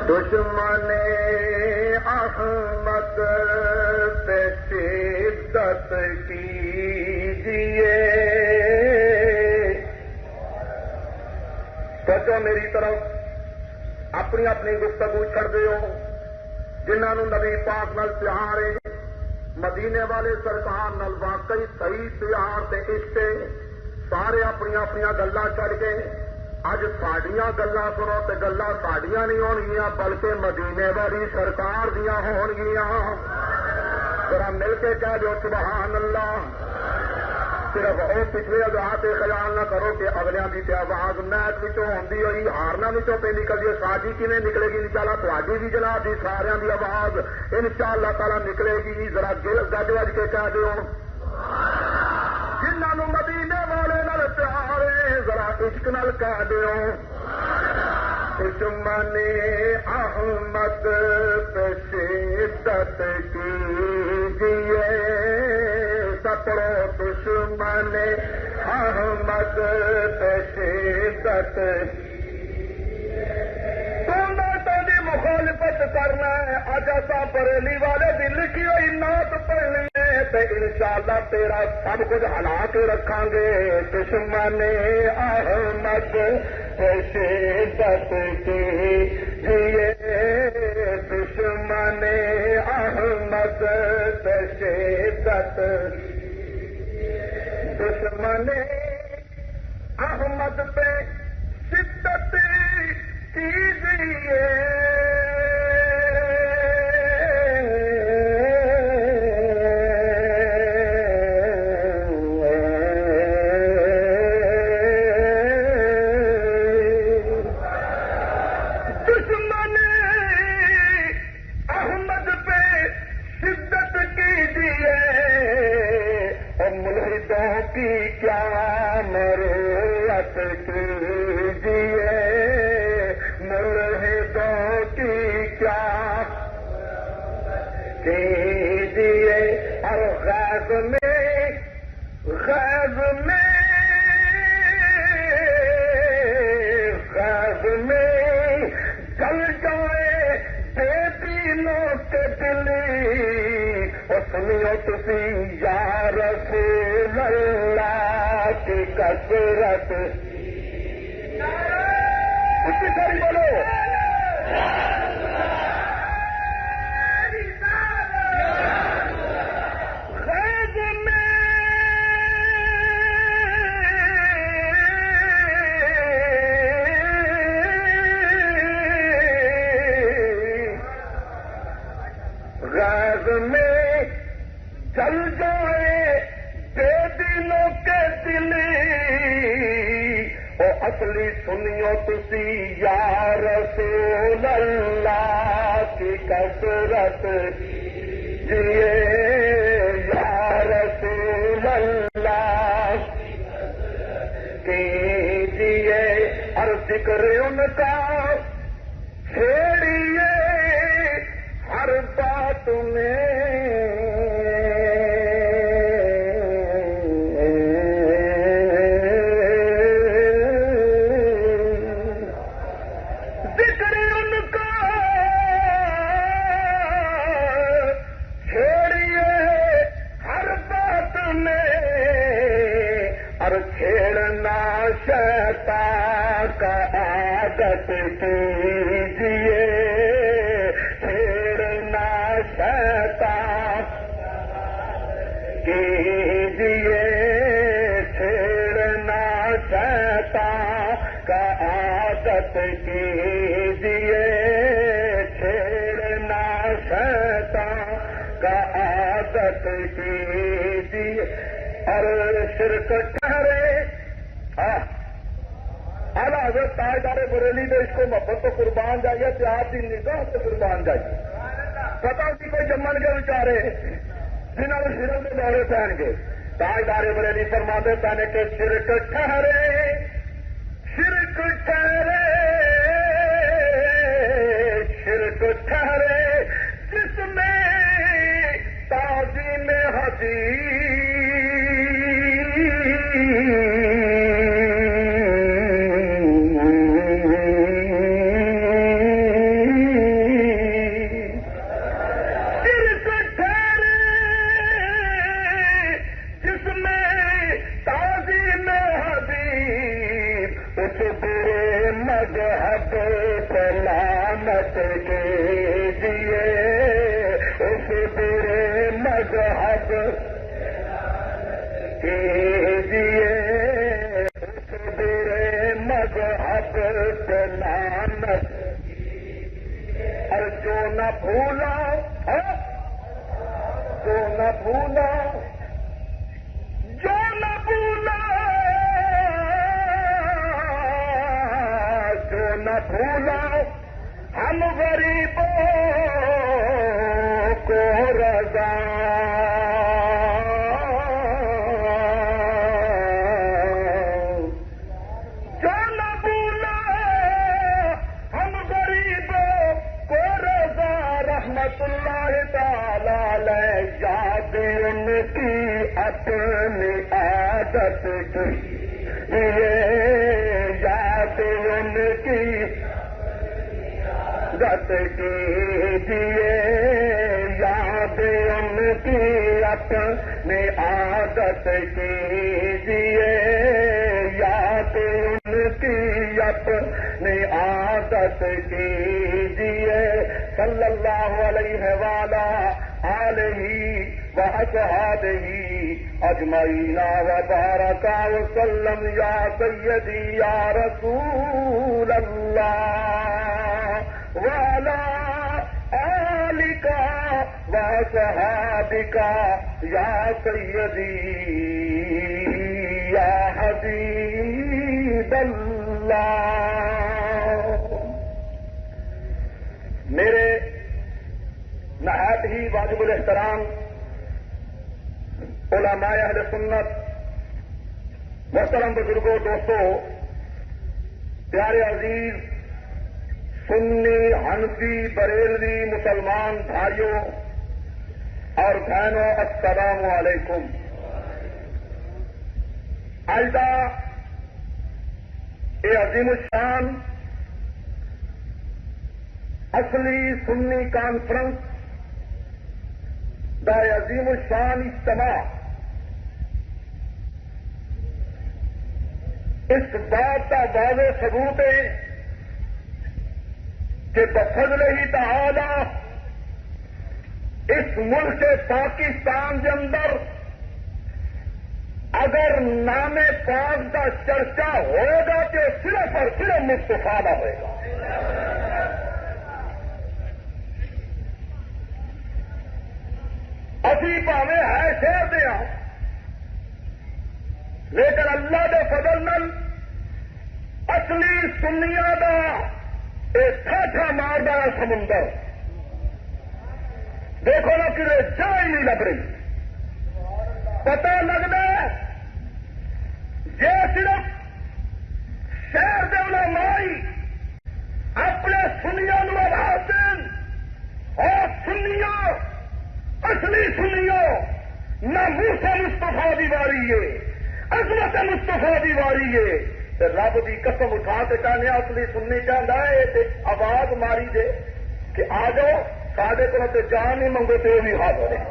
دشمن احمد پہ شدت کیجیے، توجہ میری طرف، اپنی اپنی گفتگو چھڑ دیو. جنہاں نوں نبی پاک نال پیار ہے، مدینے والے سرکار نال واقعی صحیح پیار تے عشق ہے، سارے اپنی اپنی گلاں چھڑ کے اج ساڈیاں گلاں سنو تے گلاں ساڈیاں نہیں ہونگیاں بلکہ مدینے والی سرکار دیاں ہونگیاں. ذرا مل کے کہہ دو سبحان اللہ. صرف وہ پچھلے اگاہ خیال نہ کرو کہ اگلیاں کی آواز میچ ہوندی ہوئی ہارنا پہ نکل جائے ساڈی کیویں نکلے گی. انشاءاللہ تہاڈی بھی جناب دی سارے دی آواز انشاءاللہ تعالی نکلے گی. ذرا گج وج کے کہہ دیو جنہاں نوں مدینے والے نال پیار ہے ذرا عشق نال کہہ دیو دشمن احمد پہ شدت کیجیے. سپڑو دشمن احمد پہ شدت مخالفت کرنا ہے. اج ایسا بریلی والے دل کی ہوئی نعت پڑھنی ہے تو انشاءاللہ تیرا سب کچھ ہلا کے رکھاں گے. دشمن احمد پہ شدت کیجیے. دشمن احمد پہ شدت دشمن احمد پہ شدت کیجیے. دشمن احمد پہ شدت کیجیے. اور ملحدوں کی کیا مروت کیجیے. ملحدوں کی کیا کیجیے. اور غیظ میں جل جائے بے دینوں کے دلی. اور سنیو تسی یا رسول اللہ کی کثرت کچھ ساری بولو غیظ میں جل جائے بے دینوں کے دلی. او اصلی سنیو تسی یا رسول اللہ کی کثرت جیے. یا رسول اللہ کیجیے. اور ذکر ان کا چھیڑیے ہر بات میں. ذکر ان کا چھیڑیے ہر بات میں. اور چھیڑنا شیطان کا عادت کیجیے. کیجیے چھیڑنا شیطان کا عادت کیجیے. چھیڑنا شیطان کا عادت کیجیے. اور شرک ٹھہرے اعلیٰ حضرت تاجدار بریلی میں اس کو محبت تو قربان جائیے کہ آپ کی نگاہ سے قربان جائیے. پتا نہیں کوئی جمن کے بیچارے جنہوں نے شرک کے دورے پہن گے. تاجدار بریلی فرماتے پہنے کہ شرک ٹھہرے شرک ٹھہرے شرک ٹھہرے جس میں تعظیم حدیث. مذہب سے لا عادت کیجیے اس برے مذہب کیجیے اس برے مذہب پہ لعنت اور جو نہ بھولا جو نہ بھولا جو نہ بھولا جو نہ بھولا ہم غریبوں کو رضا جو نہ بھولا ہم غریبوں کو رضا رحمت اللہ تعالی علیہ یاد ان کی اپنی عادت کی یاد ان کی عادت کیجیے یاد ان کی اپنی عادت کیجیے یاد ان کی اپنی عادت کیجیے صلی اللہ علیہ وآلہ آلہ وأصحابہ اجمعین وبارک وسلم یا سیدی یا رسول اللہ وعلی آلک وصحابک یا سیدی یا حبیب اللہ. میرے نہایت ہی واجب الاحترام علماء اہل سنت محترم بزرگوں دوستوں پیارے عزیز سنی حنفی بریلوی مسلمان بھائیوں اور بہنوں السلام علیکم. آئندہ یہ عظیم الشان اصلی سنی کانفرنس دا عظیم الشان اجتماع اس بات کا واضح ثبوت ہے کہ بفضل ہی تعالی اس ملک پاکستان کے اندر اگر نام پاک کا چرچا ہوگا تو صرف اور صرف مصطفیٰ کا ہوئے گا. ابھی پاوے ہے شہر دیا لیکن اللہ دے فضل نال اصلی سنیا دا ایک ٹھاٹھا ماردا سمندر دیکھو نا کہ جا ہی نہیں لگ رہی. پتا لگتا ہے یہ صرف شہر دے علماء اپنے سنیا نو آواز دین اور سنیا اصلی سنیو نہ موسیٰ مصطفیٰ دی واری ہے عظمت مصطفیٰ دی واری ہے رب دی قسم اٹھا کے کہنے اصلی سننی چاہتا ہے آواز ماری دے کہ آ جاؤ سارے کو جان نہیں منگو تو بھی حاضر ہے.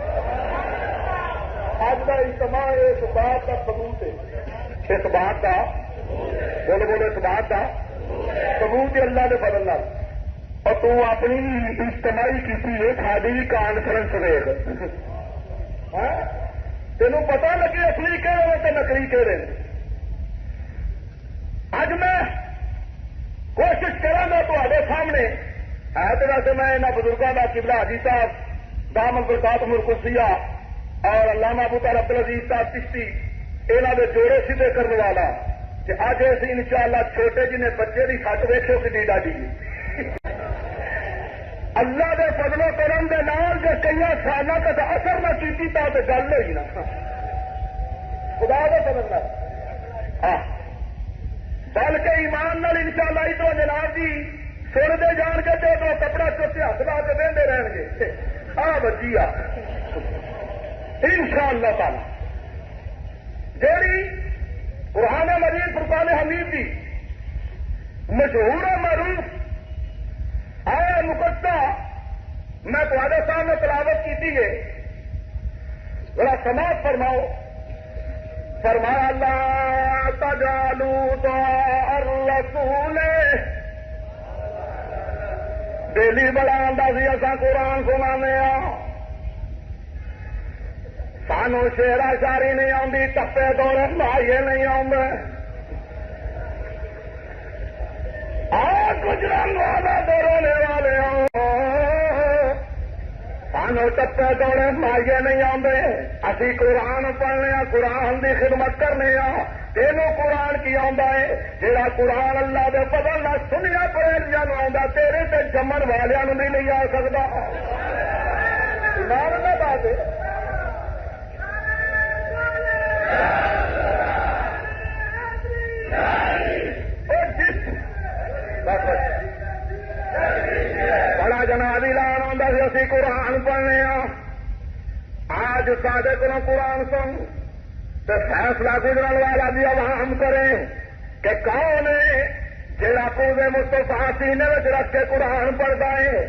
اج کا اجتماع اس بات کا ثبوت ہے اس بات کا بولو بولو اس بات کا ثبوت ہے اللہ کے فضل نال. اور تو اپنی اجتماعی کی کھادی کانفرنس ویگ تینوں پتا لگے اصلی کہہ رہے تو نقلی کہہ رہے ہیں. اج میں کوشش کروں گا تے سامنے ہے تو ویسے میں انہوں بزرگوں کا قبلہ حاجی صاحب دامن برکاتہم القدسیہ اور علامہ ابو طاہر عبدالعزیز صاحب چشتی یہاں کے جوڑے سیدھے کرنے والا کہ اج اسی انشاءاللہ چھوٹے جنہیں بچے کی سٹ ویکھو کہ ڈاڈی اللہ کے فضل و کرم کے نال جو کئی سالوں تک اثر نہ کی تو گل ہوئی نا خدا کے فضل نال بلکہ ایمان نال انشاءاللہ تو جناب جی سنتے جان کے تو کپڑا چوتے ہاتھ لا کے دے رہن گے آ بچی انشاءاللہ تعالی جیڑی قرآن مجید فرقان حمید کی مشہور و معروف آیا مقدسہ میں تمہارے سامنے تلاوت کی ہے ذرا سماعت فرماؤ. فرمایا لا تجعلوا دعاء الرسول بیلی بڑا آتا سی اصا قرآن سنانے سانو شیرا شاری نہیں آتی ٹپے دوڑے مائیے نہیں آتے گجران والا دوڑنے والے سانو ٹپے دوڑے مائیے نہیں آتے اسی قرآن پڑھنے قرآن کی خدمت کرنے تینوں قرآن کی آتا ہے جہاں قرآن اللہ دے فضل نہ سنیا پڑھیا آتا تیرے تے جمن والوں نہیں آ سکتا ایمان نہ بات بڑا جناب اعلان آتا سی اسی قرآن پڑھنے آج سارے کو قرآن سن تو فیصلہ گزرن والا بھی عوام کرے کہ کون ہے جہاں پورے مستفا سینے میں رکھ کے قرآن پڑھتا ہے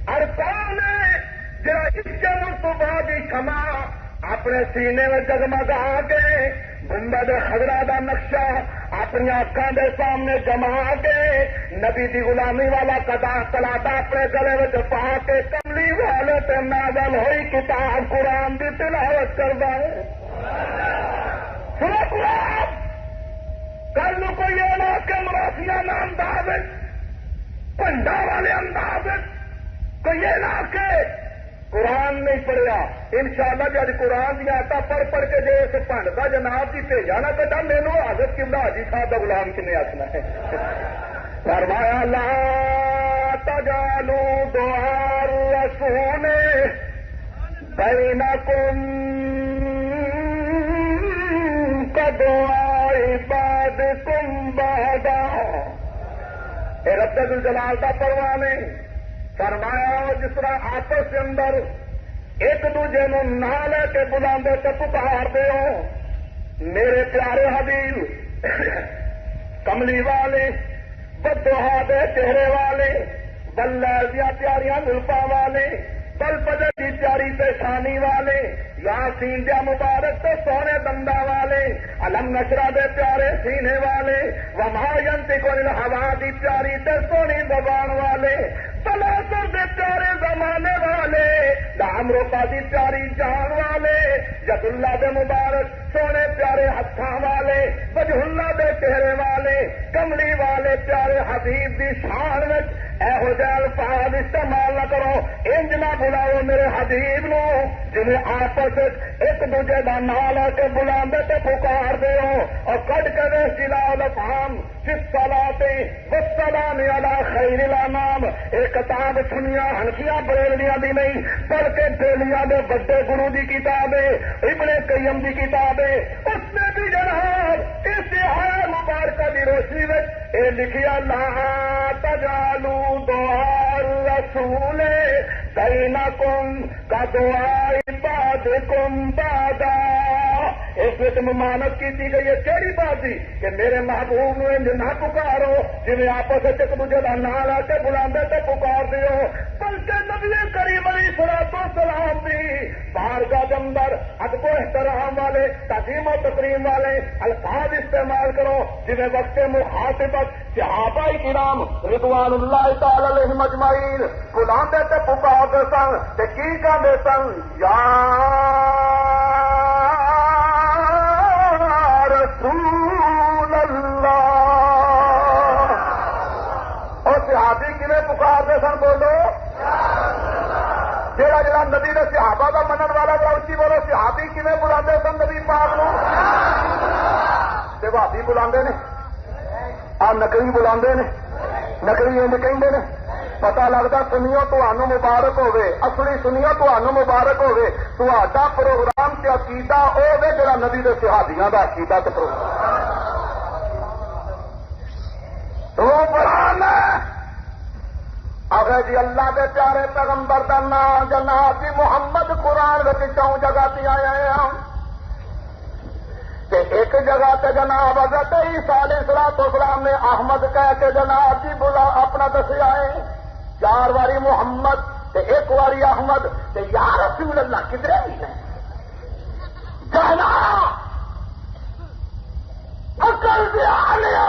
اور کون ہے جہاں اس کے مستفا کی کھما اپنے سینے میں جگمگا کے گنبد خضرا کا نقشہ اپنی اکھان کے سامنے جما کے نبی دی غلامی والا کلاٹا اپنے گلے میں پا کے کملی والے تے نازل ہوئی کتاب قرآن کی تلاوت کرتا ہے کل کو یہ نہ کہ مراسیہ نہ انداز پنڈا والے انداز کو یہ نہ کہ قرآن نہیں پڑھیا انشاءاللہ جب قرآن دیا آتا پڑھ کے جو اس پنڈ کا جناب کی بھیجا نہ کٹا مینو حضرت قبلہ حاجی صاحب کا غلام کنے آسنا ہے فرمایا لا تجعلوا دعاء الرسول بینکم کدعاء بعضکم بعضا رب الجلال کا پروانے فرمایا جس طرح آپس کے اندر ایک دوجے نو نہ لے کے بلا تو پکار دے میرے پیارے حبیب کملی والے بدوہا دے چہرے والے بلیا پیاریاں زلفا والے بل پدے کی پیاری پیشانی والے یاسین دیا مبارک تو سونے دندا والے علم نشرا دے پیارے سینے والے وما ينطق عن الهوى دی پیاری تے سونی زبان والے تلاسر دے پیارے زمانے والے دام روپا دی پیاری جان والے ید اللہ دے مبارک سونے پیارے ہتھاں والے وجہ اللہ دے چہرے والے کملی والے پیارے حبیب دی شان وچ ایہو جہے الفاظ استعمال نہ کرو انج نہ بلاؤ میرے حبیب نو جنہیں آپس ایک دوجے کا نام لے کے بلا تے پکار دے اور کٹ کے دے جلا الفام صلاتے والسلام علی خیر الانام ایک کتاب سنیا ہنکیاں بریلویاں دی نہیں بلکہ بیلیاں دے بڑے گرو دی کتاب ہے ابن قیم دی کتاب ہے اس نے بھی جناب اس مبارکہ دی روشنی میں اے لکھیا لا تجعلوا دعاء الرسول بینکم کدعاء بعضکم بعضا اس میں ممانت کی گئی ہے کہڑی بات تھی کہ میرے محبوب نو انج نہ پکارو جی آپس ایک دوجے کا نام لا کے بلا تو پکار دیو بلکہ نبی کریم علیہ الصلوۃ والسلام بھی بارگاہ کے اندر ادب و احترام والے تعظیم و تکریم والے الفاظ استعمال کرو جی وقت مخاطبت صحابہ کرام رضوان اللہ تعالی علیہم اجمعین بلاندے تے پکارتے سن تے کی کہندے سن یا رسول اللہ اور صحابی کنے پکارتے سن بولو جہاں نبی نے صحابہ کا منن والا بڑا اچھی بولو صحابی کنے بلاندے سن نبی پاک نو تے بھابی بلاندے نے آ نقلی بلاندے نے نقلی انج کہندے نے پتا لگتا سنیو تمہوں مبارک ہوے اصلی سنیو تمہوں مبارک ہوے تہاڈا پروگرام تے عقیدہ ہوے جڑا نبی دے صحابیاں دا عقیدہ تے پروگرام تو بڑھانا اگر جی اللہ دے پیارے پیغمبر دا نام جناب جی محمد قرآن وچ چوں جگہ تے آیا ہے تے ایک جگہ تے جناب حضرت عیسیٰ علیہ السلام نے احمد کہہ کے جناب جی بلا اپنا دسیا ہے 4 واری محمد تے 1 واری احمد تے یا رسول اللہ کدھر بھی نہیں جانا عقل دے آلیا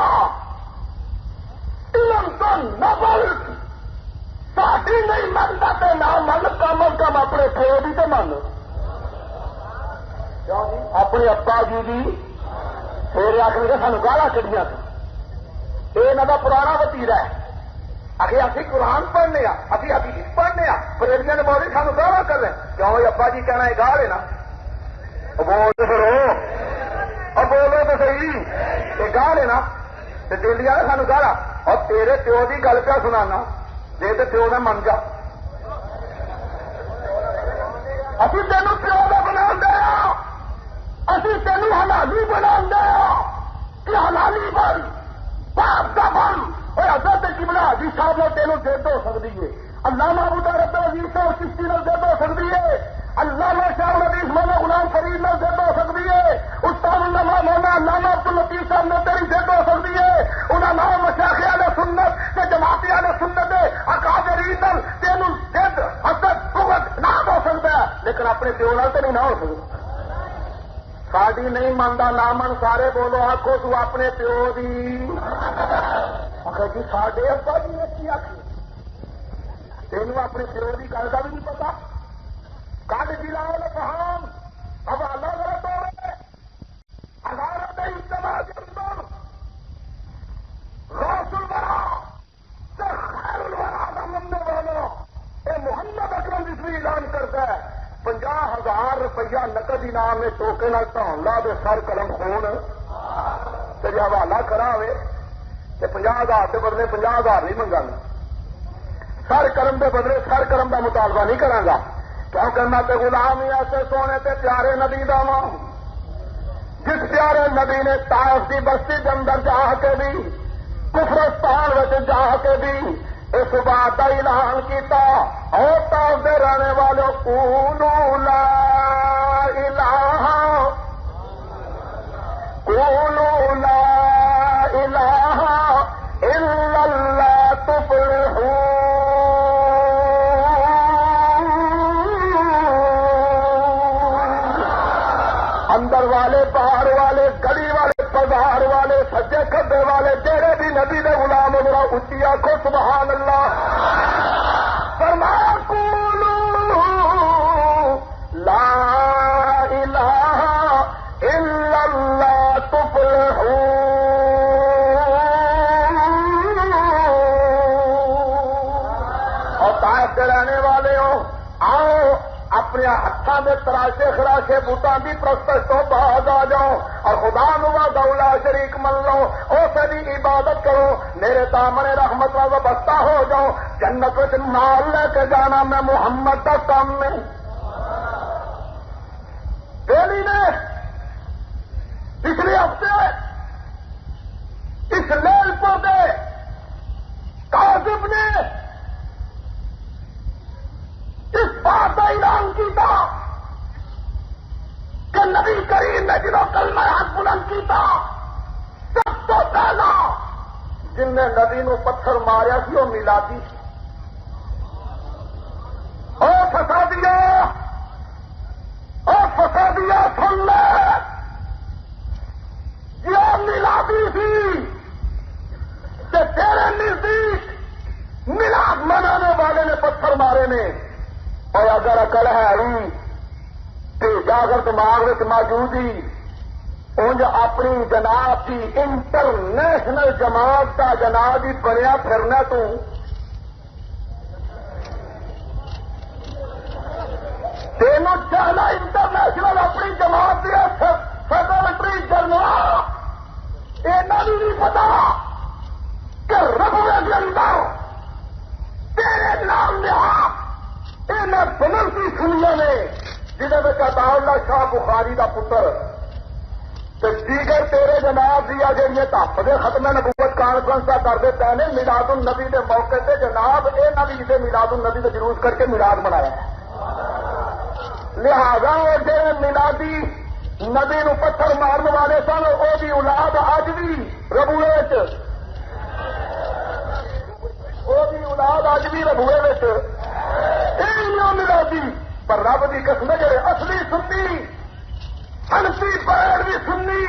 علم تو نبل ساڈے اپنے پیو بھی تو من اپنے ابا جی بھی پھر آخر کے سانو گالا کھڑیاں یہ یہاں کا پرانا وتیرا ہے آخر ابھی قرآن پڑھنے ابھی حدیث پڑھنے پریریاں نے بولے سانو گالا کر رہے کیوں ابا جی کہنا ہے گاہ لینا بول تو پھر اور بولو تو صحیح یہ گاہ لینا دلیا نے سانو گالا اور تیرے پیو کی گل پہ سنانا جی تو پیو نے من جا ابھی تینوں پیو کا بنا دیا ابھی تینوں حلالی بنا دیا کہ حلالی بن باپ کا بن اور حضرت قبلہ حدیث صاحب نے تینوں ضد ہو سکتی ہے علامہ ابو بکر عزیز صاحب چشتی نے ضد ہو سکتی ہے علامہ شاہ الحدیث مولانا غلام فرید نے ضد ہو سکتی ہے استاد علامہ مولانا علامہ عبد اللطیف صاحب نے تیری ضد ہو سکتی ہے علماء مشائخ اہل سنت کے جماعتی اہل سنت اکابرین تینوں ضد حسد بغض نہ ہو سکتا ہے لیکن اپنے پیو نال تو نہیں نہ ہو سکتا ساڈی نہیں منتا نہ من سارے بولو آخو تو اپنے پیو دی آخر جی ساڈے ابا جی نے کی آخی تینوں اپنے پیو کی گل کا بھی نہیں پتا کل جلال فہام اب الگ الگ ہو رہے عدالت اجتماع کے اندر غوث الورا سے خیر الورا کا مننے والوں یہ محمد اکرم رضوی اعلان کرتا ہے 50,000 روپیہ نقد انعام میں ٹوکے نال لا دے سر قلم خون تیرے حوالہ کرا ہوئے کہ 50,000 کے بدلے 50,000 نہیں منگا سر قلم کے بدلے سر قلم کا مطالبہ نہیں کرا گا کیوں کرنا تے غلام ہی ایسے سونے تے پیارے نبی دا ماں جس پیارے نبی نے طائف کی بستی کے اندر جا کے بھی کفرستان میں جا کے بھی اس بات کا اعلان کیتا اور طائف دے رہنے والوں قولوا لا الہ قولوا لا الہ الا اللہ تفلحون اندر والے باہر والے گلی والے بازار والے سجے کھبے والے جڑے بھی نبی دے غلام میرا اچھی آخو سبحان اللہ فرمایا قولوا لا الہ الا اللہ تفلحون اور طائف کے رہنے والے ہو آؤ اپنے ہاتھوں میں تراشے خراشے بوٹان کی پرستش تو باز آ جاؤ اور خدا نوا دولا شریک من لو اسے بھی عبادت کرو میرے دامن رحمت کا وابستہ ہو جاؤ جنت میں مال لے کے جانا میں محمد کا کام میں دہلی نے پچھلے ہفتے اس لیل پودے کاذب نے اس بات کا اعلان کیا کہ نبی کریم نے جنہوں کلمہ حق بلند کیتا سب تو پہلا جن نے نبی نو پتھر ماریا سی وہ میلادی سی او فسادیا سن لے یہ میلادی سی کہ تیرے نزدیک میلاد منانے والے نے پتھر مارے نے اور اگر عقل ہے تو اگر دماغ میں موجود ہی انج اپنی جناب کی انٹرنیشنل جماعت کا جناب ہی بنیا پھرنا تو تینوں چاہنا انٹرنیشنل اپنی جماعت دیا سیکرٹری جنرل اینا بھی نہیں پتا کہ ربوے کے اندر تیرے نام لیا بنرسی سنیا نے جہاں عطا اللہ شاہ بخاری کا پتر دیگر تیرے جناب دیا جہاں تحفظ ختم نبوت کانفرنس کا کرتے پے نے میلاد النبی کے موقع سے جناب یہ نبی سے میلاد النبی کا جلوس کر کے میلاد منایا لہذا جی میلادی نبی نو پتھر مارن والے سن وہ بھی اولاد اج بھی ربوے وہ بھی اولاد اج بھی ربوے میلادی پر رب کی قسم جڑے اصلی سنی ہنسی پیڑ بھی سنی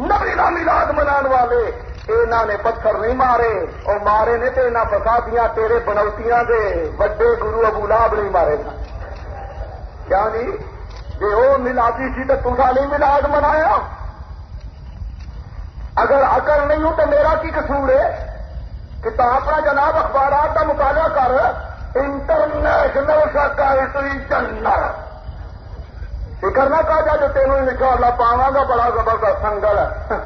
نبی کا میلاد منان والے انہوں نے پتھر نہیں مارے اور مارے نے تو انہیں فسادیاں تیرے بنوتیاں دے بڑے گرو ابو لہب نہیں مارے کیا جی جی وہ ملادی سی تو تسا نہیں ملاد منایا؟ اگر عقل نہیں ہو تو میرا کی قصور ہے کہ تو اپنا جناب اخبارات کا مطالعہ کر انٹرنیشنل سیکرٹری جنرل فکر نہ کہا جا جو تینوں انشاءاللہ پاواں گا بڑا زبردست سنگل ہے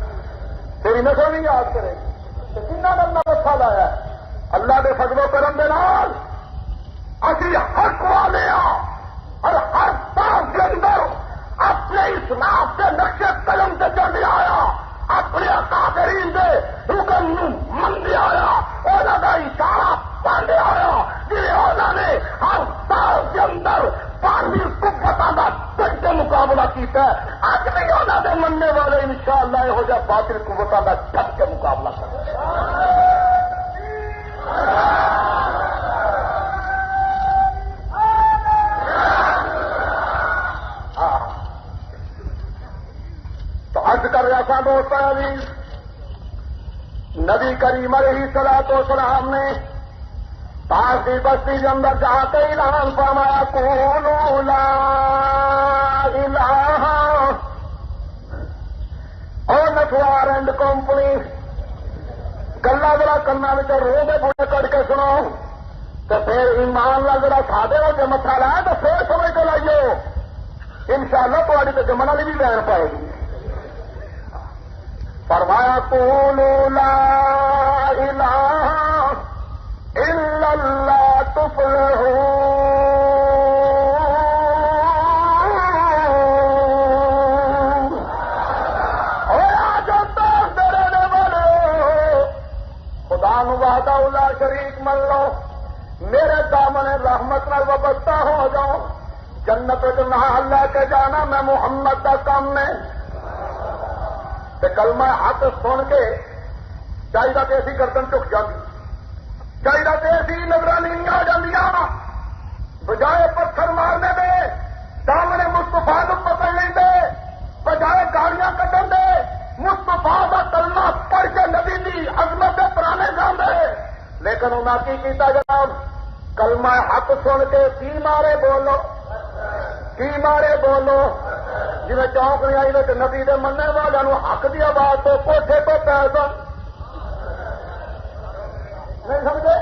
تیری نسل نہیں یاد کرے گی کتنا لمبا وقفہ لایا ہے اللہ کے فضل و کرم کے نال اسی حق والے اور ہر طرف کے اندر اپنے اسلام کے نقشے قلم سے چل آیا اپنے اکابرین دے حکم من آیا انہوں کا اشارہ پڑھ آیا جی انہوں نے ہر سال کے اندر پانی قوتوں کا ڈٹ کے مقابلہ کیا اج بھی انہوں نے مننے والے انشاءاللہ یہو جہاں باطل قوتوں کا ڈٹ کے مقابلہ کر تو عرض کر رہا تھا دوست عزیز نبی کریم علیہ الصلوۃ والسلام نے پاک کی بستی کے اندر جا کے اعلان فرمایا قولوا لا الہ اور نٹوار اینڈ کمپنی گلا ذرا کنا میں روح کے بوڑھے کٹ کے سنو تو پھر ایمان لا ذرا سادے کے متھا لایا تو پھر سمجھ کے لائیو انشاءاللہ تھوڑی تو جمن والی بھی بہن پائے گی فرمایا قولوا لا الہ الا اللہ تفلحون خدا نو وحدہ لا شریک من لو میرے دامن رحمت نال وابستہ ہو جاؤ جنت نہ اللہ کے جانا میں محمد کا کام میں کلمہ حق سن کے چاہیے کہ ایسی گردن چک جاتی چاہیے کہ ایسی نگرانی آ جاتی بجائے پتھر مارنے دے دامن مستفا کو پکڑ لیں دے بجائے گاڑیاں کٹن دے مستفا کا کلمہ پڑھ کے نبی دی عظمت کے پرانے جان دے لیکن انہیں کی کیتا جناب کلمہ حق سن کے کی مارے بولو جی چوک نہیں آئی تو نبی دے مننے والوں حق دی آواز تو کوٹھے تو پیسہ نہیں سمجھے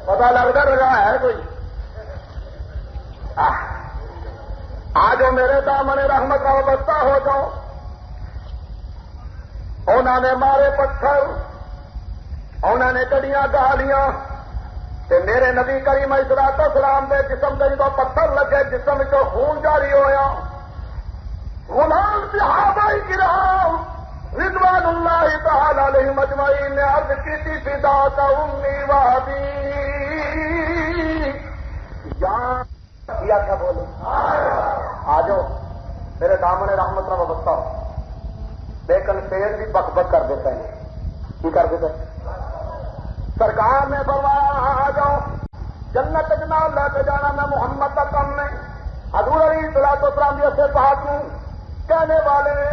پتا لگتا رہا ہے کوئی آج میرے دامن رحمت کا وابستہ ہو جاؤ انہوں نے مارے پتھر انہوں نے کڑیاں گالیاں تے میرے نبی کریم علیہ السلام دے جسم سے جدو پتھر لگے جسم چ خون جاری ہویا غلام صحابہ کرام رضوان اللہ تعالی علیہم اجمعین نے عرض کی تھی فداک امی و ابی یا کیا بولو آ جاؤ میرے دامن رحمت کا وابستہ لیکن پیر بھی بک بک کر دیتا ہے کی کر دیتا ہے سرکار نے فرمایا آ جاؤ جنت جناب لے کے جانا میں محمد کا کم میں حضور علیہ الصلوۃ والسلام کی سے بات ہوں کہنے والے نے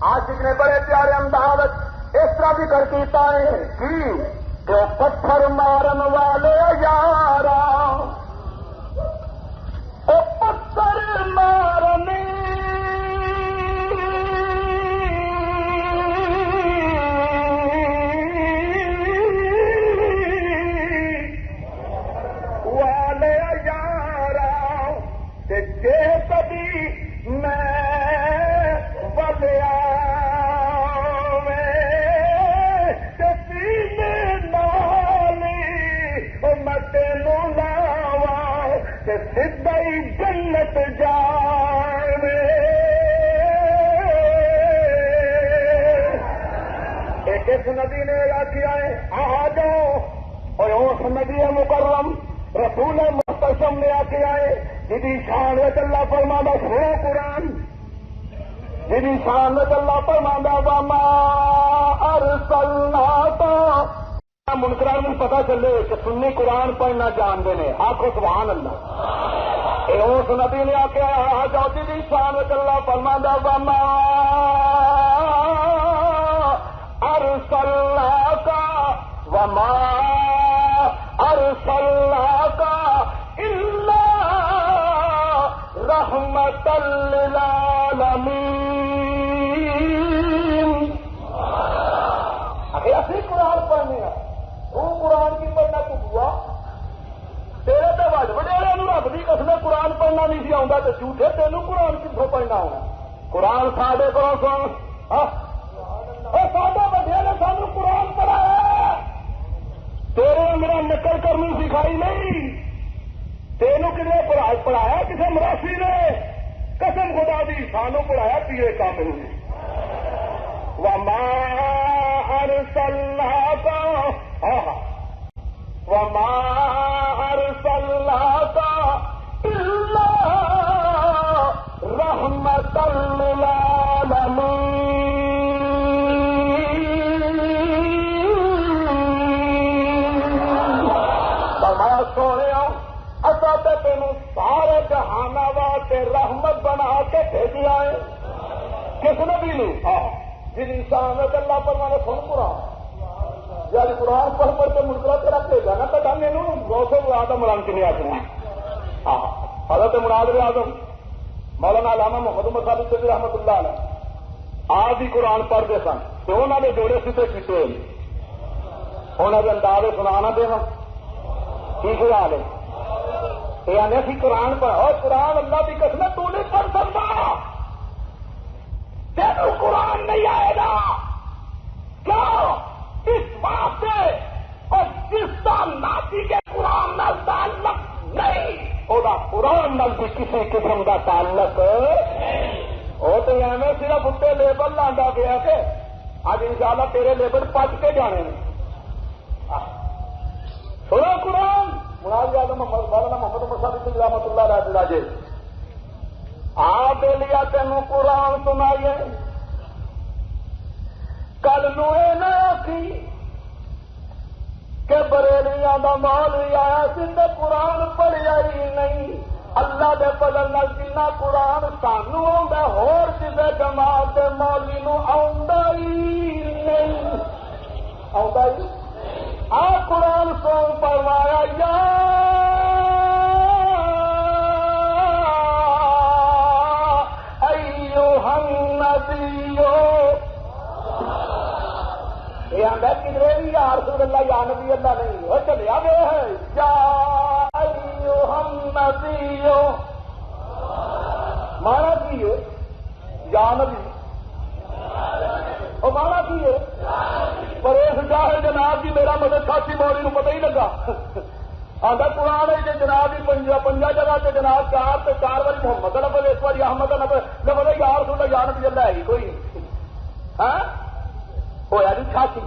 عاشق نے بڑے پیارے انداز اس طرح بھی کر کیتا ہے کہ پتھر مارن والے یارا پتھر مارنے جنت جاوے ایک اس ندی نے کیا ہے آ جاؤ اور اس ندی مکرم رسول محتشم نے آ آئے جی شان وچ اللہ فرمانا سنو قرآن جی شان وچ اللہ فرمانا وما ارسلناک منکران میں پتا چلے کہ سنی قرآن پڑھنا جانتے ہیں آخو سبحان اللہ اس نبی نے آ کے جاؤ جی شان وچ اللہ فرمانا وما ارسلناک وما ارسلناک الا رحمت للعالمین. اگر اسی قرآن پڑھنے ہیں تو قرآن کی پڑھنا تو ہوا تیرے تو وج وڈیرے رب کی قسم قرآن پڑھنا نہیں سی آتا تو جھوٹے تینوں قرآن کتوں پڑھنا ہونا. قرآن ساڈے کو سن ساڈے وڈیا نے سانو قرآن پڑھایا. تیرے میرا نقل کرنی سکھائی نہیں. تینوں کتنے پڑھایا کسی مراسی نے قسم خدا دی سانو پڑھایا پیے کامل نے. وما ارسلناک وما ارسلناک الا رحمت للعالمین. فرمایا سونے اصا تو تینوں سارے جہان واسطے رحمت بنا کے بھیجا ہے. کس نبی نے جن انسان ہے اللہ فرمانے سن قرآن یعنی قرآن پڑھ پڑھ کے منکرا کے رکھ دے گا نا تو ڈانے غوث آدم رنگ کے نہیں آنا. حضرت مناظر اعظم مولانا علامہ محمد عمر صاحب صدیقی رحمت اللہ علیہ آج ہی قرآن پڑھتے سن تو انہوں نے جوڑے سیدھے کیتے انہوں نے انداز سنا دے کی خیال ہے یہ آنے سی قرآن پڑھ اور قرآن اللہ کی قسم تو نہیں پڑھ سکتا. تینوں قرآن نہیں آئے گا کیا اس بات سے اور جس کا ناتی کے قرآن نال تعلق نہیں وہ قرآن نال بھی کسی قسم کا تعلق وہ تو ایویں صرف اتنے لیبل لانا گیا کہ اج انشاءاللہ تیرے لیبل پچ کے جانے سنو قرآن. مناظر اعظم مولانا محمد عمر صاحب صدیقی رحمۃ اللہ علیہ جی آپ لیا تینوں قرآن سنائیے کل نو نہ آخی کہ بریلیاں دا مولوی آیا سی قرآن پڑھیا ہی نہیں. اللہ دے فضل نال جنہ قرآن سانو آندا ہور کسے جماعت دے مولوی نو آندا ہی نہیں. آندا ہی آ قرآن سن فرمایا یا ایھا النبی یہ آدھا کدھر بھی یا رسول اللہ یا نبی اللہ نہیں وہ چلیا گیا ہے. یا ایھا النبی مانا کی ہے یا نبی وہ مانا کی ہے پر اس جاہل جناب کی میرا مدد ساتھی موری پتہ ہی لگا. آدھا قرآن ہے کہ جناب ہی پنجا جگہ سے جناب چار تو چار بار محمد نبل ایک بار احمد نبل یا رسول اللہ یا نبی اللہ ہے کوئی ہاں ہوا جی چھاتی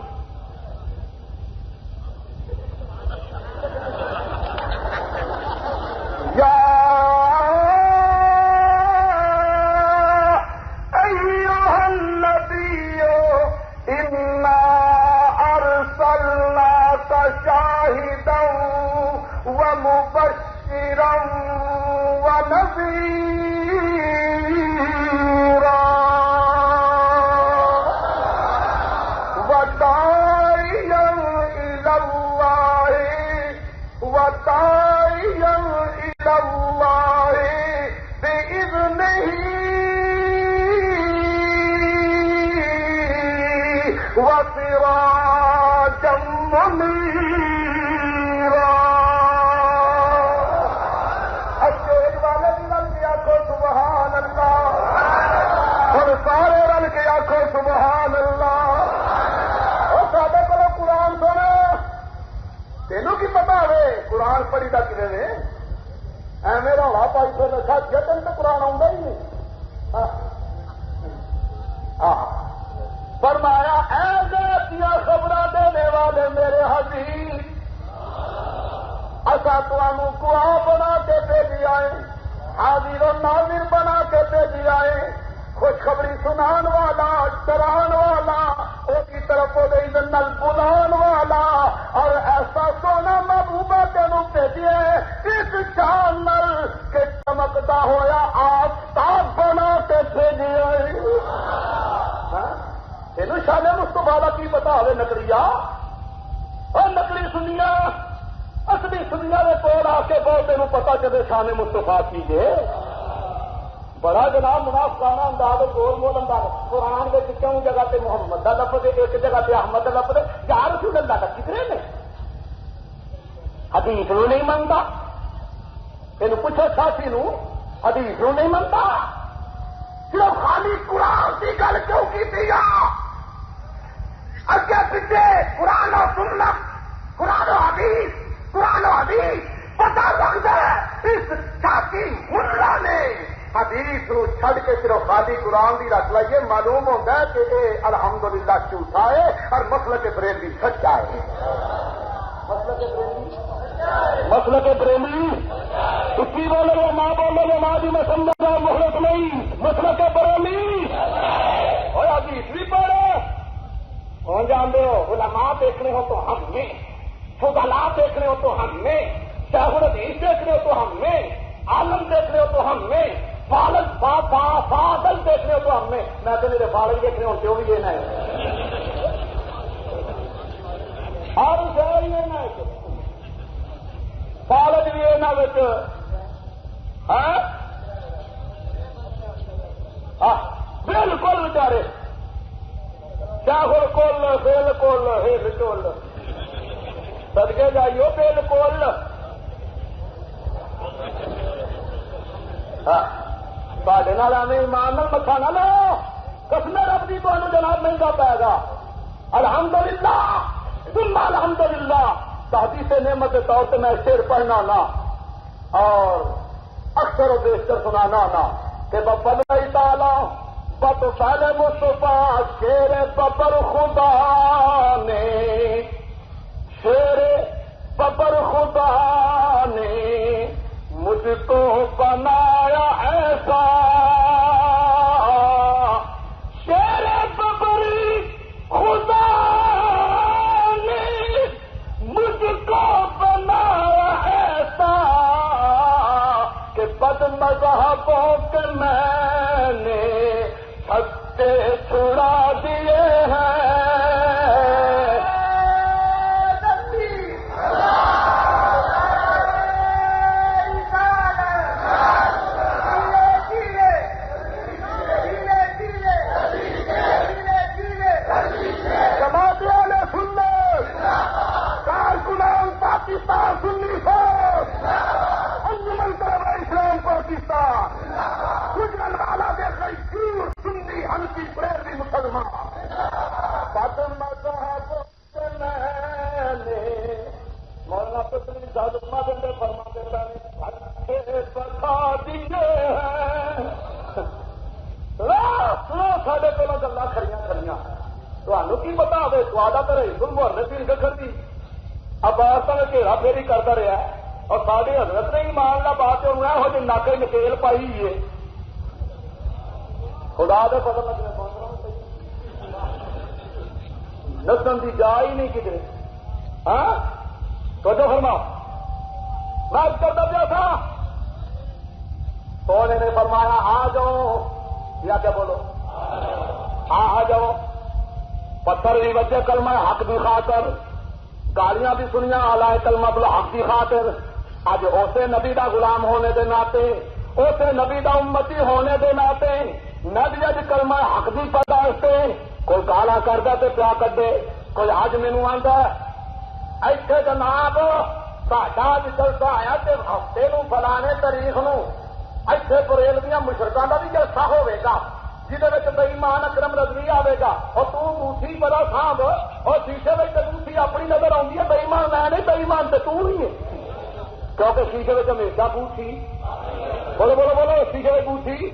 یا ایھا النبی انا ارسلناک شاہدا ومبشرا ونذیرا وداعیا الی اللہ بإذنہ وسراجا منیرا. اسٹیج والے بھی رل کے آخو سبحان اللہ اور سارے رل کے آخو سبحان اللہ. اور سارے کو قرآن سنا تینوں کی پتا ہے قرآن پڑھی کا کھے نے ایویں رولا پائی پھر رکھا تین تو قرآن آؤں ہی نہیں. فرمایا ایسی خبر دینے والے میرے حبیب اصا تمہوں گواہ بنا کے بھیجی آئے حاضر و ناظر بنا کے بھیجی آئے خوشخبری سنان والا ڈران والا وہ کی طرف نل بلان والا اور ایسا سونا محبوبہ تینوں بھیجیے اس شان نل کہ چمکتا ہوا آفتاب بنا کے بھیجیے. تینوں شانے مستفا کا کی پتا ہوئے نکلی اور نکلی سنیا اصلی سنیا کے کول آ کے بہت تینوں پتا چلے شانے مستفا کی جے بڑا جناب منافقانہ انداز گول مول انداز قرآن کے کیوں جگہ پہ محمد کا لفظ ایک جگہ پہ احمد کا لفظ یا رسول اللہ کا کتنے نے حدیث نو نہیں منتا یہ پوچھو ساتھی نو حدیث نو نہیں منتا صرف خالی قرآن کی گل کیوں کی دیا اگے پیچھے قرآن و سنت قرآن و حدیث پتا لگتا ہے اس چھاتی ملا نے حدیث نو چھڑ کے صرف خالی قرآن دی رکھ لائیے معلوم ہوتا ہے کہ یہ الحمدللہ جھوٹا ہے اور مسلک بریلوی سچا ہے مسلک بریلوی اسی بولے یا نہ بولے یا نہ بھی میں سمجھا محلت نہیں مسلک بریلوی اور حدیث بھی پڑھے کون جانتے ہو علماء دیکھنے ہو تو ہم نے فضلاء دیکھنے ہو تو ہم نے شیخ الحدیث دیکھنے ہو تو ہم نے عالم دیکھنے ہو تو ہم نے فاضل دیکھنے ہو تو ہم نے میں تو میرے فاضل دیکھنے ہوتے ہو بھی یہ نہیں اور فاضل بھی یہ نہ بالکل بچارے بالکل بالکل سدکے جائیو بالکل ایمان متھا نہ لو قسم رب کی تمہیں جناب مہنگا پائے گا الحمدللہ ثم الحمدللہ حدیث نعمت کے طور پہ میں شعر پڑھنا نا اور اکثر و بیشتر سنانا نا کہ ببر تعالی بت پہلے مصطفیٰ شیر ببر خدا نے شیر ببر خدا نے مجھ کو بنایا ایسا شیر ببری خدا نے مجھ کو بنایا ایسا کہ بد مذہبوں کے میں نے چھکے چھڑا دیے ہیں اسلام پاکستان گجرل والا دیکھ رہی سنی ہلکی پریری مسلمان بد مذہب میں نے مولانا پتنی صاحب مدن فرما دیتا ہے بتا دیے سنو سارے کو گلا کھڑیاں تمہوں کی پتا ہوئے تا تو رہی تم محرے پیر گھر کی اب تک گھیرا پھیری کرتا رہا اور سارے حضرت نے ایمان کا بات ہونا ہو جی ناکے نکیل پائی ہے خدا دے پتہ لگنے نسن کی جا ہی نہیں کدھر ہاں تو جو فرما میں کرتا پیا تھا سونے نے فرمایا آ جاؤ یا کیا بولو آ جاؤ پتھر بھی بچے کلمہ حق کی خاطر گالیاں بھی سنیا آلائے کلمہ بالحق کی خاطر اج اسے نبی دا غلام ہونے دے ناطے اسے نبی دا امتی ہونے دے ناطے نبی اج کلمہ حق دی پتا اسے کوئی گالا کردا تے پیا کڈے کوئی اج مینوں آندا ایتھے جناب ساڈا اج جلسہ آیا تے ہفتے نو فلانے تاریخ نو ایتھے بریلویاں مشرکاں دا بھی جلسہ ہوے گا جہد بے ایمان اکرم رضوی آئے گا اور تھی بڑا سانب اور شیشے میں دوسری اپنی نظر آتی ہے بے ایمان میں نہیں بے ایمان تو نہیں ہے کیونکہ شیشے میں ہمیشہ پوچھی بولو بولو بولو شیشے میں پوچھی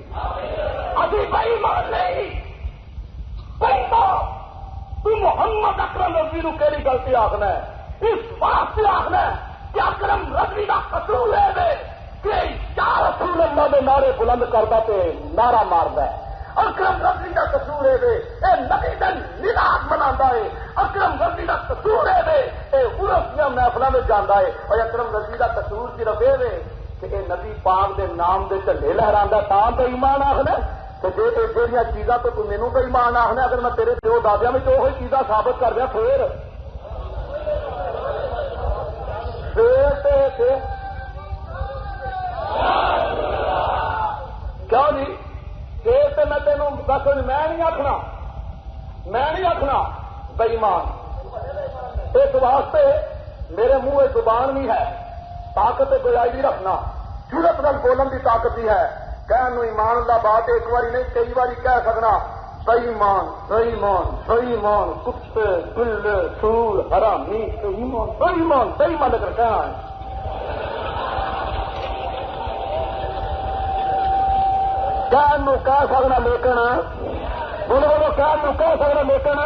ابھی بے ایمان نہیں تو محمد اکرم رضوی نو کہڑی گلتی آخنا ہے اس واسطے آخنا ہے کہ اکرم رضوی کا قصور ہے کہ یا رسول اللہ دے نعرے بلند کرتا تے نعرہ ماردا ہے اکرم رضوی کا قصور ہے اے نبی دا ملاد مناتا ہے اکرم رضوی کا قصور ہے اے عرس دیا محفلوں میں جانا ہے اور اکرم رضوی کا قصور صرف یہ ہے کہ اے نبی پاک دے نام دے جھنڈے لہراندا تا بے ایمان آخنا کہ جہاں چیزاں تو مینوں بے ایمان آخنا اگر میں تیرے پیو دادیاں میں وہی چیزاں ثابت کر دیا پھر کیوں نہیں بس میں نہیں آخنا بے ایمان. اس واسطے میرے منہ زبان بھی ہے، طاقت گویائی بھی رکھنا، جرت نال بولن کی طاقت بھی ہے. کہن نو ایمان اللہ بات ایک باری نہیں کئی باری کہہ سکنا. بے ایمان کتے بلے سور حرامی بے ایمان لگر کہنا ہے. کہن نو کہہ سکنا لیکن بولو کہن نو کہہ سکنا لیکن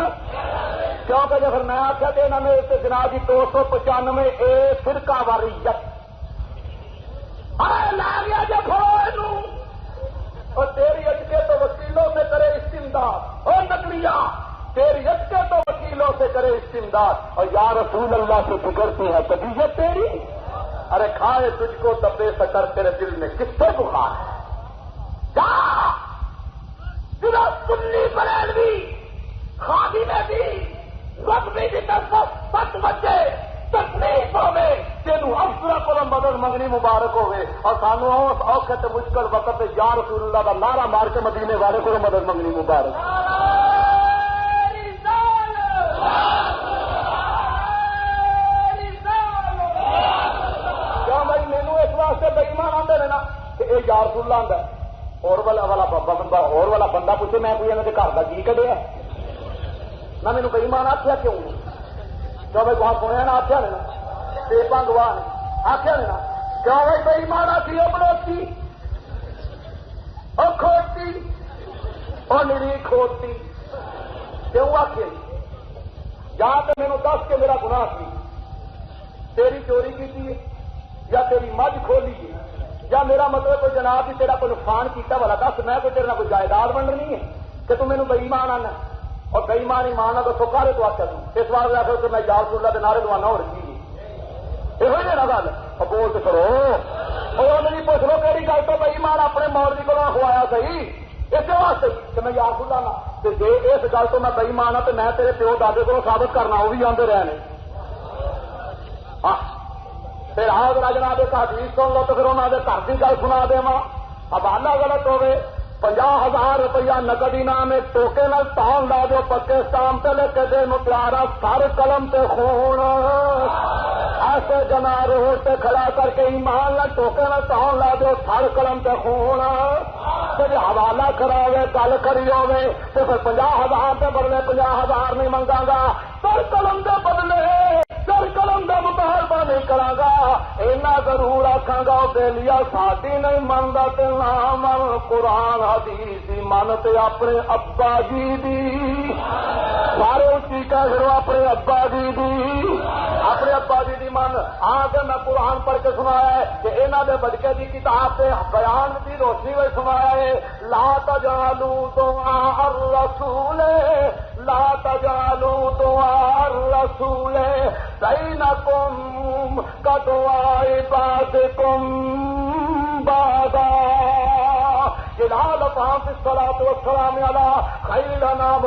کیونکہ جب میں آخیا کہ انہوں نے جناب جی 295 اے فرقہ واریت لا لیا جب اور تیری اٹکے تو وکیلوں سے کرے استمداد، اور نکلیا تیری اٹکے تو وکیلوں سے کرے استمداد، اور یا رسول اللہ سے بگڑتی ہے طبیعت تیری. ارے کھائے تجھ کو دبے سکر تیرے دل میں کس سے بخار ہے. جا سنی بریلوی خادی میں بھی رقبی کی طرف 7 بجے تکلیف ہوے تینوں افسرا کو مدد منگنی مبارک ہوے، اور سانو اس اوکھے تے مشکل وقت یا رسول اللہ کا نعرہ مار کے مدینے والے کو مدد منگنی مبارک. کیا بھائی مینو اس واسطے بے ایمان آتے ہیں نا کہ یہ یا رسول اللہ آتا ہے، اور والا بندہ پوچھے میں کوئی انہوں کے گھر کا جی کڈیا نہ مینو بے ایمان آخیا کیوں؟ کیوں بھائی وہاں سنیا نا آخیا نے نا ٹیپاں گواہ نے آخیا نے نا. کیوں بھائی بے ایمان آخی وہ بڑوتی اور کھوتی اور نری کھوتی کیوں آخی؟ یا تو مینو دس کے میرا گناہ سی، تیری چوری کی یا تیری مجھ کھولی یا میرا مطلب کوئی جناب ہی تیرا کوئی نقصان کیتا والا دس، میں کوئی تیرے کوئی جائیداد بننی ہے کہ تم مینو بے ایمان آنا اور بے ایمان ایمان تو سکارے تو آخیا تم اس بار آخر کہ میں یا رسول اللہ کے نعرے لوانا ہو رہی یہ ہوئی ہے نا گل. اور بول تو کرو اور نہیں پوچھ لو کہڑی گل تو بے ایمان اپنے مولوی کو کھوایا صحیح اس واسطے کہ میں یا رسول اللہ کہ جی اس گل تو میں بے ایمان ہوں تو میں تیرے پیو دادے کو ثابت کرنا وہ بھی آتے رہے ہیں. پھر آؤ جناب ایک حدیث سن لو تو پھر انہوں نے گھر کی گل سنا دے حوالہ غلط ہوے 50,000 روپیہ نقد انعام ٹوکے نال تان لا دو پکے اسٹام پہ لے کے دے نو پیارا سر قلم تے خون ایسے جنا روڈ تے کھڑا کر کے ایمان نال ٹوکے نال تان لا دو سر قلم تے خون پھر حوالہ کراوے گل کری ہوے تو پھر 50,000 کے بدلے 50,000 نہیں منگا گا، سر قلم دے بدلے سر قلم کا مطالبہ نہیں کرا گا. اینا ضرور آخا گا بے لیا ساڈی نہیں منگا تے نہ من قرآن حدیث دی من تے اپنے ابا جی دی سارے اچھی کہہ کرو اپنے ابا جی دی من آ کے میں قرآن پڑھ کے سنایا ہے کہ انہوں نے بچے کی کتاب سے بیان کی روشنی میں سنایا ہے لا تجعلوا دعاء الرسول لا تجعلوا دعاء الرسول بینکم کدعاء بعضکم بعضا جلال فاں فی الصلاۃ والسلام علی خیر الانام.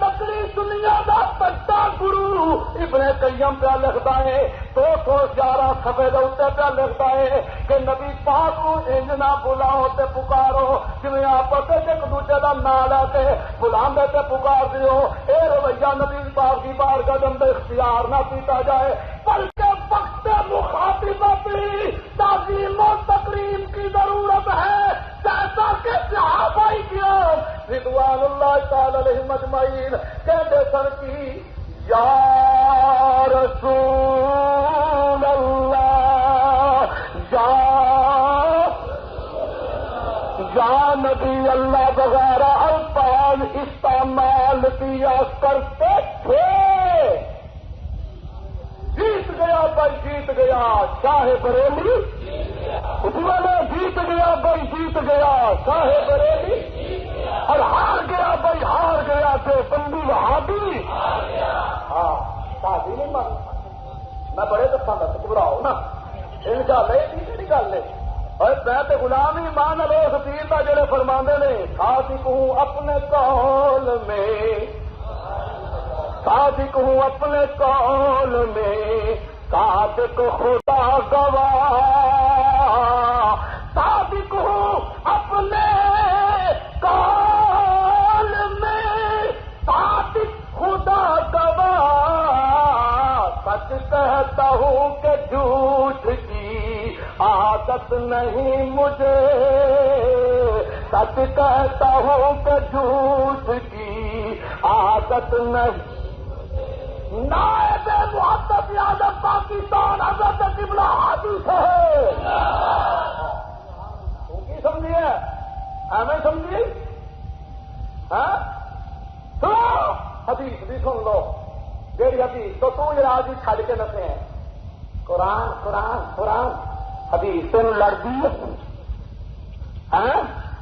نقلی دنیا دا بڑا گرو ابن قیم پہ لکھتا ہے 211 صفحے دے اوتے پہ لکھتا ہے کہ نبی پاک کو انج نہ بلاؤ تے پکارو جویں آپس وچ ایک دوسرے دا نام لے کے بلاندے تے پکار دیو. اے رویہ نبی پاک دی بارگاہ دے اندر اختیار نہ کیتا جائے بلکہ وقت مخاطبت تعظیم و تکریم کی ضرورت ہے جیسا کہ صحابہ کرام رضوان اللہ تعالی علیہم اجمعین کہتے سن کی یا رسول اللہ یا نبی اللہ وغیرہ الفاظ استعمال کیا کرتے تھے. جیت گیا بھائی جیت گیا شاہ بریلی جیت گیا بھائی جیت گیا شاہ بریلی اور ہار گیا بھائی ہار گیا تو بندی وہابی. ہاں شادی نہیں مان میں بڑے دساں گا گھبراؤ نا ان گل ہے کہڑی گل ہے اور میں تو غلام ہی مان لو سفیر کا جڑے فرماندے نے صادق ہوں اپنے قول میں صادق ہوں اپنے قول میں صادق خدا گواہ صادق ہوں اپنے قول عادت نہیں مجھے سچ کہتا ہوں کہ جھوٹ کی عادت نہیں نائب محتب اعظم پاکستان حضرت قبلہ حدیث ہے کی سمجھیے ہمیں سمجھی ہاں سنو حدیث بھی سن لو جیڑی حدیث تو راج بھی چھڈ کے نسے ہیں قرآن قرآن قرآن حدیث تین لڑتی ہے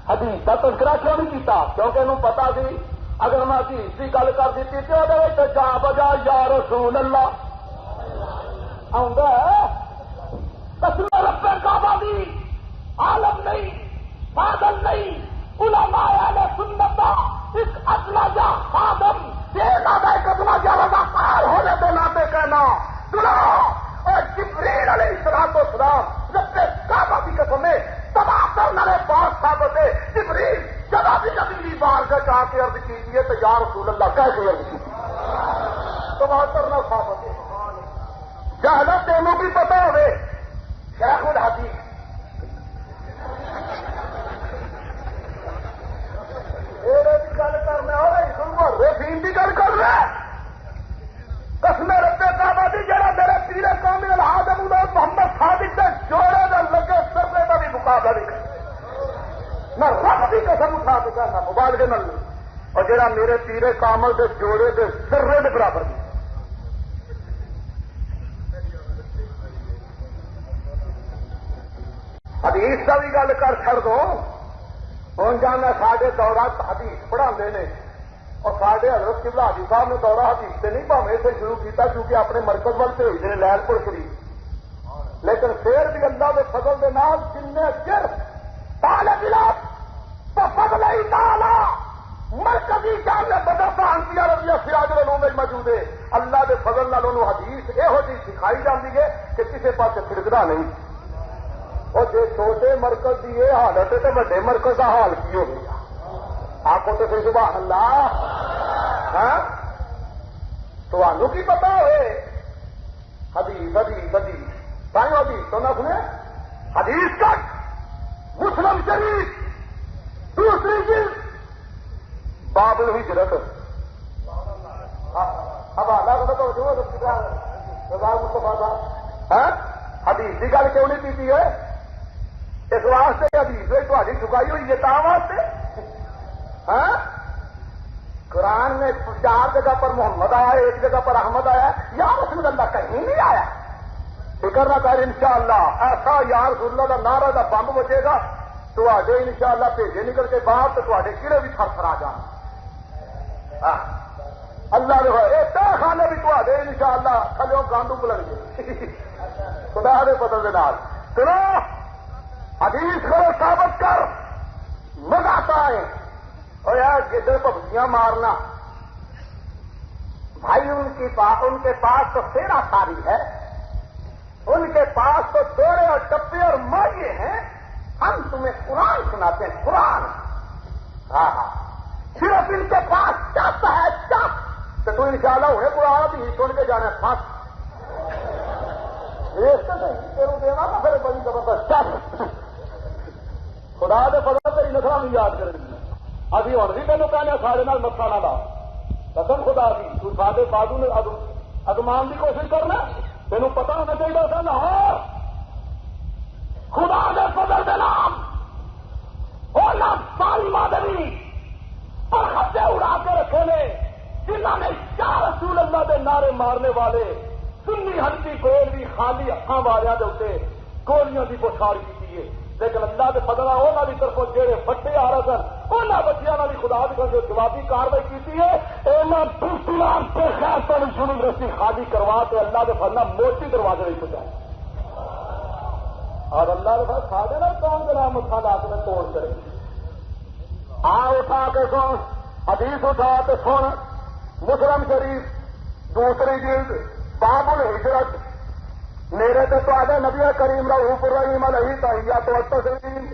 حدیث کا تذکرہ کیوں نہیں کیتا کیونکہ انہوں پتا سی اگر میں حدیث کی گل کر دیتی تو وہ جا بجا یا رسول اللہ قسم رب کعبہ دی عالم نہیں بادل نہیں علماء اہل سنت اس ادنیٰ خادم رضاکار ہونے کے ناطے کہنا سنو اور جبریل علیہ السلام رب کعبہ کی قسم میں تباہ کرنے والے پاس ثابت ہے جبریل جب بھی نبی بار سے جا کے عرض کیجیے تو یا رسول اللہ کہہ کے عرض کیجیے تباہ کرنا ثابت ہے جہالت تینوں بھی پتا ہوئے شیخ الحدیث گل کرنا فیم کی گل کر رہا قسم رب کعبہ دی جڑا میرے پیرے قومی الحاظ محمد صادق کے جوڑے دے لگے سرے کا بھی مقابلہ نہیں کرنا نہ رب کی قسم اٹھا کے کہنا مبالغے نہ لوں اور جڑا میرے پیرے کامل کے جوڑے دے سرے کے برابر نہیں حدیث کا بھی گل کر چڑ دو ہوں جانا سارے دورہ حدیث پڑھا نے اور سارے حضرت قبلہ حاجی صاحب نے دورہ حدیث سے نہیں پاوے سے شروع کیتا کیونکہ اپنے مرکز وال بھیجنے لائل پور شریف لیکن پھر بھی اللہ کے فضل کے نام جن چر طالب علم تو فضل ہی تعالی مرکزی جامع بدر فرانسیا رضیہ سراج العلوم میں موجود ہے اللہ کے فضل نال انہوں حدیث یہو جی سکھائی جاتی ہے کہ کسی پاس چھڑکتا نہیں اور جی چھوٹے مرکز کی یہ حالت ہے تو بڑے مرکز کا حال کی ہو گیا آپ کو تو پھر سبحان اللہ ہاں تو کی پتا ہوئے حدیث حدیث حدیث تائیں حدیث تو نہ سنے حدیث تک مسلم شریف دوسری چیز باب الہجرت اب حدیث کی گل کیوں نہیں کی ہے اس واسطے حدیث تاری چکائی ہوئی ہے تا واسطے قرآن میں 4 جگہ پر محمد آیا 1 جگہ پر احمد آیا یا رسول اللہ کہیں نہیں آیا فکر نہ کر انشاءاللہ ایسا یا رسول اللہ کا نعرہ کا بمب بچے گا تو انشاءاللہ بھیجے نکل کے باہر تو کیڑے بھی تھر تھر آ جان اللہ نے خانے بھی تے انشاءاللہ تھلوں گاندو بلن گے خدا دے بدل دے نال سنو حدیث کو ثابت کر مزہ آتا ہے اور یار جدھر پبجیاں مارنا بھائی ان کے پاس تو تیرا ساری ہے ان کے پاس تو دوڑے اور ٹپے اور مائیے ہیں ہم تمہیں قرآن سناتے ہیں قرآن ہاں ہاں صرف ان کے پاس چپ ہے چپ تو انشاءاللہ انہیں قرآن بھی سن کے جانا پھنس دینا نا پھر بڑی زبردست چپ خدا دے فضل تیری نسل بھی یاد کریں گی ابھی ہوں بھی تینوں کہنے سارے نال مسا نہ لا قسم خدا دی تو سارے بازو نے ادمان کی کوشش کرنا تینوں پتا ہونا چاہیے سر لاہور خدا دے فضل دے نام اولا ساری مادری اور خطے اڑا کے رکھے نے جنہوں نے یا رسول اللہ دے نعرے مارنے والے سنی ہلکی گول بھی خالی اکھاں والوں کے اتنے گولیاں کی بوچھار کی ہے لیکن اللہ کے فضل انہوں کی طرف جہے بچے آ رہے سن انہوں بچیاں بھی خدا کی طرف جو جوابی کاروائی کی ہے دوسری خیر تو یونیورسٹی خالی کروا کے اللہ کے فضل موٹی دروازے نہیں پہنچائے اور اللہ کے فضل سارے نا کون کے نام اٹھا لا کے توڑ کرے آ اٹھا کے سن حدیث اٹھا کے سن مسلم شریف دوسری جلد باب الہجرت میرے تو آگے نبی کریم رؤوف الرحیم علیہ تحیات و تسلیم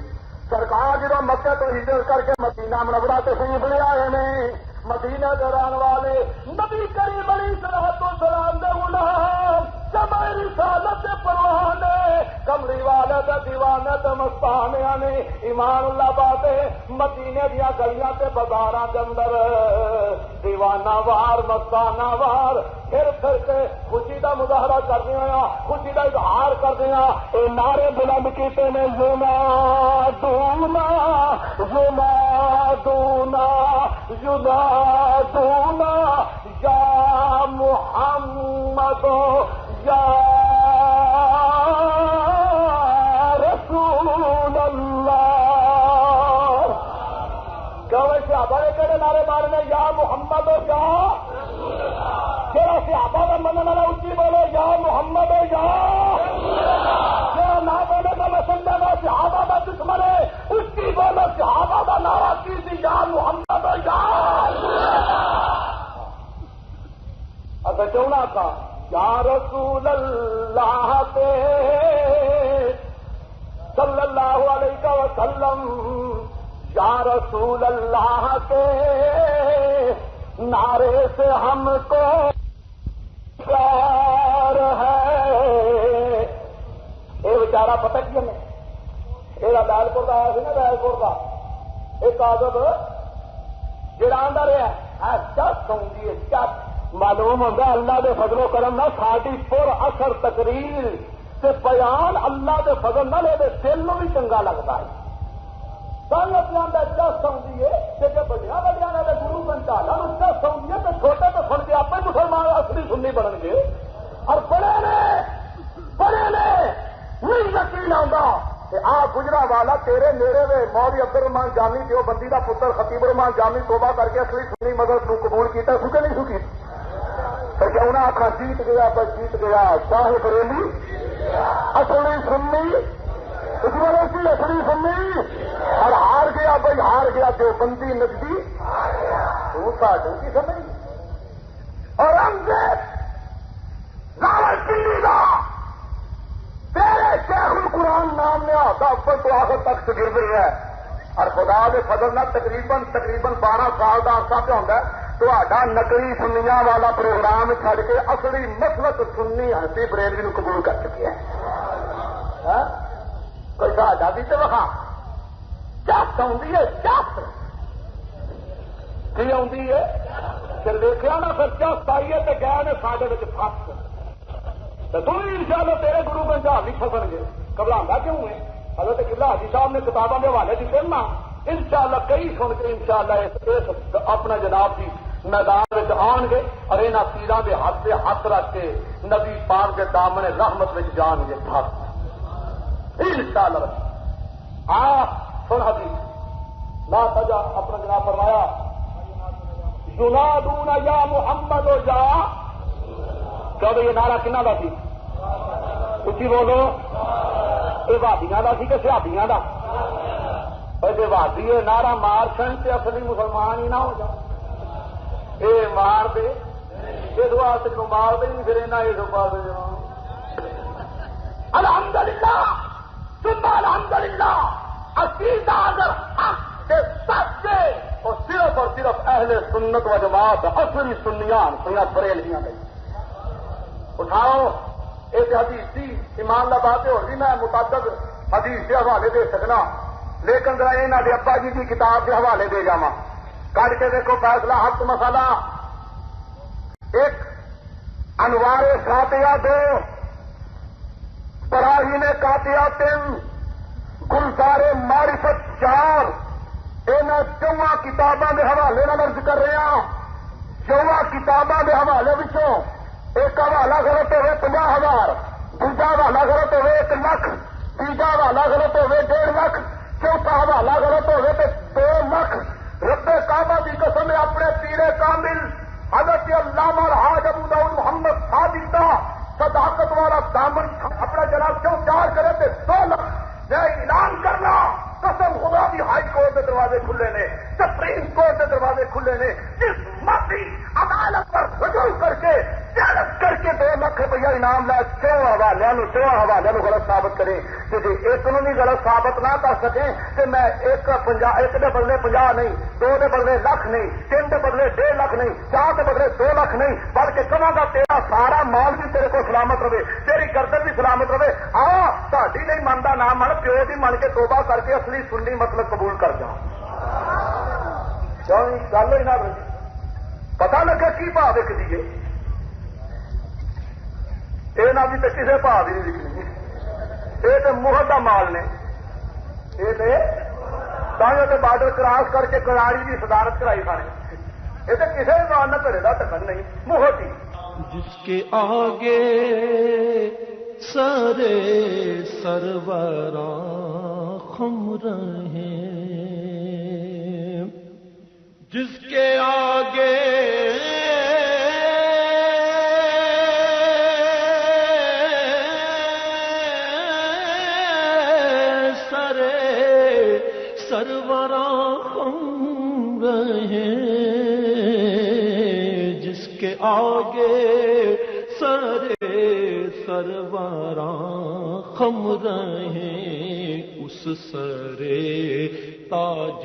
سرکار جب مکہ تو ہجرت کر کے مدینہ منورہ تشریف لے آئے ہیں مدینہ کے رہنے والے نبی کریم علیہ الصلوۃ والسلام دے غلام جمع رسالت پروانے کمری والے کا دیوار دیوانے تے مستانے نے ایمان اللہ بات مدینے دیا گلیاں تے بازاراں دے اندر دیوانہ وار مستانہ وار پھر کے خوشی دا مظاہرہ کردے ہاں خوشی دا اظہار کردے ہاں اے نعرے بلند کیتے نے ینادونا ینادونا ینادونا یا محمد یا رسول اللہ. صحابہ نے کہڑے نعرے مارنے یا محمد ہو یا جہاں صحابہ کا مننے والا اچھی بولو یا محمد ہو یا جہاں نہ بولے تو مسلے کا صحابہ کا دشمن ہے اچھی بولو صحابہ کا نعرہ کی تھی یا محمد ہو یا اگر چونا کا یا رسول اللہ کے صلی اللہ علیہ وسلم یا رسول اللہ کے نعرے سے ہم کو پیار ہے. یہ بیچارہ پتہ کیا میں یہ لال پور کا آیا سی نا لال پور کا ایک آزاد جڑا آدھا رہا چس آؤں چس معلوم ہوتا اللہ دے فضل و کرم نہ ساری پر اثر تقریر سے بیان اللہ دے فضل نہ لے دل نو بھی چنگا لگتا ہے. سنگت آتا چس آؤں کہ بڑیا بڑیا گرو گنٹالا چس آؤں تو چھوٹے تو سن کے آپ ہی مسلمان اصلی سننی بنن گے اور بڑے نے نہیں یقین آتا کہ آ گجرا والا تیرے نیڑے وے مولوی عبد الرحمان جامی جو بندی کا پتر خطیب الرحمان جامی توبہ کر کے اصلی سنی مذہب کو قبول کیا سو کہ نہیں سکی کہ انہیں آخا جیت گیا بس جیت گیا چاہے بریلی اصلی سنی اصلی سنی اور ہار گیا بھائی ہار گیا جو بندی نجدی تو ساڈو کی سمجھ اور انگریز راول پنڈی کا تیرے شیخ القرآن نام نے آتا اول تو آخر تک شگرد رہا ہے اور خدا دے فضل نہ تقریباً 12 سال کا عرصہ پہ ہوتا ہے تو نقلی سنیاں والا پروگرام چھڑ کے اصلی مسلک سنی ہنسی بریلوی کو قبول کر چکے ہیں. کوئی ساڈا بھی تو وہاں چس آئی ہے چس کی آئی ہے پھر دیکھا نا پھر چس آئی ہے تو گئے نے ساڈے فس تو تم بھی ان شاء اللہ تیرے گرو گنجال نہیں فسن گے گھبرانا کیوں ہے حضرت قبلہ حاجی صاحب نے کتابوں کے حوالے دیتے نا ان شاء اللہ کئی سن کے ان شاء اللہ اپنا جناب کی میدان میں آن گے اور یہاں پیروں کے ہاتھ سے ہاتھ رکھ کے نبی پاک کے دامن رحمت میں جان گے ان شاء اللہ سن حدیث لا تجا اپنا جناب فرمایا ینادون یا محمد و یا کیا یہ نعرہ کنہ کا سی اچھی بولو یہ وادیاں کا سی کہ سیابیاں کا جی وادی یہ نعرہ مار سن سے اصلی مسلمان ہی نہ ہو جائے یہ مار دے یہ دعا سے مار دے نہیں پھر یہ ڈبا دے الحمدللہ الحمدللہ عقیدہ اگر حق کے سچے اور صرف اہل سنت و جماعت اصلی سنیاں بریلیاں نہیں اٹھاؤ ایک حدیث تھی ایمان لا بات اور بھی میں متعدد حدیث کے حوالے دے سکنا لیکن ذرا یہاں کے ابا جی کی کتاب کے حوالے دے جاوا کر کے دیکھو فیصلہ حق مسئلہ ایک انوار ساتیا 2 براہین کاتیا 3 گلزار معرفت 4 ان 4 کتاباں کے حوالے عرض کر رہے ہیں 4 کتاباں کے حوالے وچوں ایک حوالہ غلط ہوئے 50,000 دوجا حوالہ غلط ہوئے 1 لاکھ تیجا حوالہ غلط ہوئے 1.5 لاکھ چوتھا حوالہ غلط ہوئے 2 لاکھ رب کعبہ کی قسم اپنے پیر کامل حضرت علامہ الحاج ابو داؤد محمد صادق کا صداقت والا دامن اپنا جناب کیوں تیار کرے تھے 2 لاکھ میں اعلان کرنا قسم خدا کی ہائی کورٹ کے دروازے کھلے نے سپریم کورٹ کے دروازے کھلے نے جس مرضی عدالت پر رجوع کر کے 2 لاکھ روپیہ انعام لائے 100 حوالے غلط ثابت کریں کہ جی ایک نو بھی غلط ثابت نہ کر سکیں کہ میں ایک کے بدلے 50 نہیں 2 کے بدلے لاکھ نہیں 3 کے بدلے 1.5 لاکھ نہیں 4 کے بدلے 2 لاکھ نہیں بلکہ کہاں گا تیرا سارا مال بھی تیرے کو سلامت رہے تیری گردن بھی سلامت رہے ساڈی نہیں منتا نہ من پیو دی من کے توبہ کر کے اصلی سنی مطلب قبول کر جاؤ. کیوں گل ہی نہ پتا لگا کی بھا وک دیے یہ نہ بھی تو کسی بھا بھی نہیں لکھنی. یہ تو مہر کا مال نے. یہ تو بارڈر کراس کر کے کراڑی کی صدارت کرائی کھانے. یہ تو کسی زبان نہ کرے گا ٹکن نہیں مہر کی. جس کے آگے سارے سروراں خم رہے، جس کے آگے سارے سروراں خم رہے، جس کے آگے سارے سروراں خم رہے، اس سرے تاج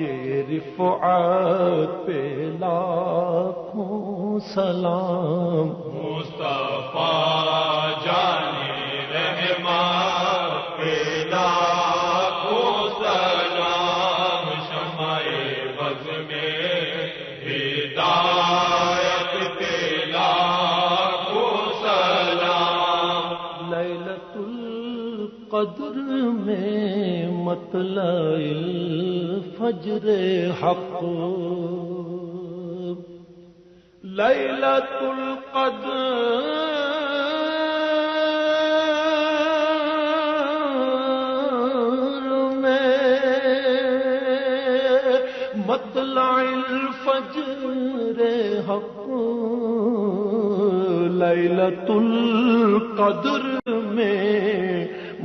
رفعت پہ لاکھوں سلام. مصطفیٰ جان رحمت پہ لاکھوں سلام، شمع بز میں ہدایت پہ لاکھوں سلام. لیلۃ القدر میں مطلع الفجر حق، لیلۃ القدر میں مطلع الفجر حق، لیلۃ القدر میں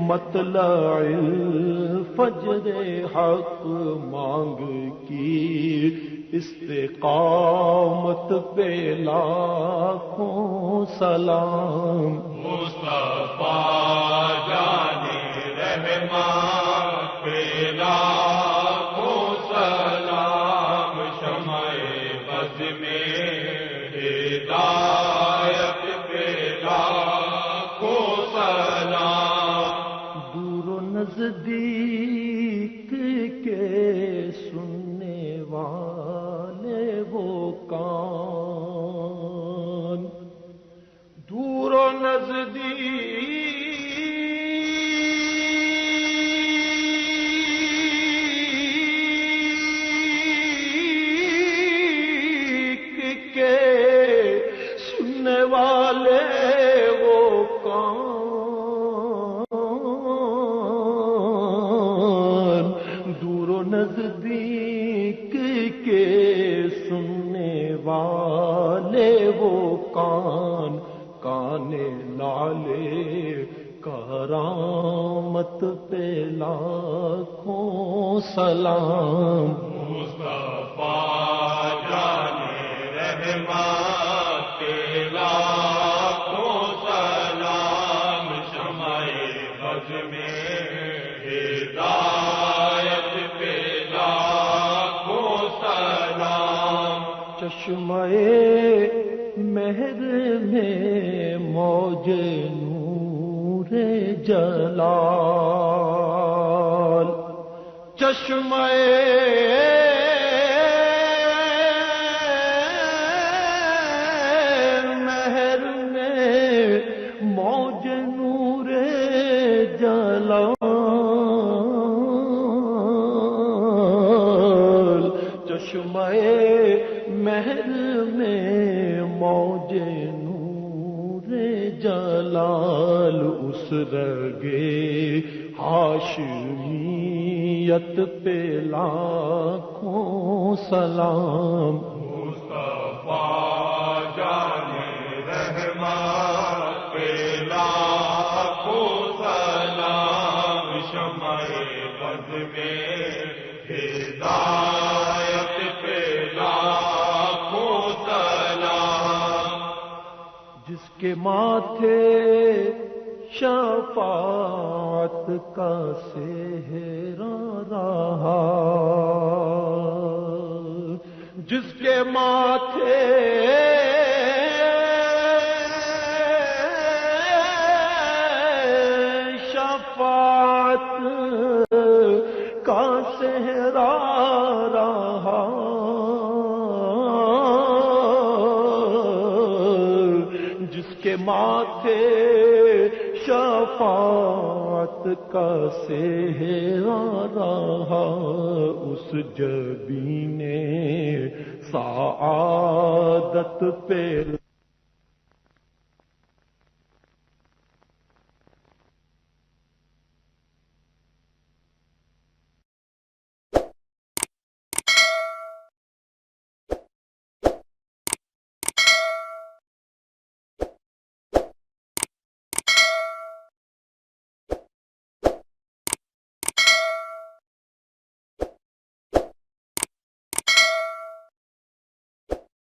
مطلع الفجر حق. مانگ کی استقامت پہ لاکھوں سلام. مصطفیٰ جان رحمت پہ لاکھوں سلام، شمع بز میں ہدایت پہ لاکھوں سلام. دور و نزدیک کے سننے والے وہ کان، دور و نزدیک کے سننے والے وہ کان، دور و نزدیک کے سننے والے وہ کان، کان لالے کرامت پہ لاکھوں سلام. مصطفیٰ جان رحمت پہ لاکھوں سلام، شمع بز میں ہدایت پہ لاکھوں سلام. چشمہ مہر میں موج نور جلال، چشمہ مہر میں موج نور جلال، چشمہ مہر میں موج نور جلال. اس رگے ہاشمیت پہ لاکھوں سلام. مصطفیٰ جان رحمت پہ لاکھوں سلام، شمع بز میں ہدایت پہ لاکھوں سلام. جس کے ماتھے شفاعت کا سہرا رہا، جس کے ماتھے شفاعت کا صحرا رہا، جس کے ماتھے شفاعت کا صحرا رہا، اس جبین سعادت پہ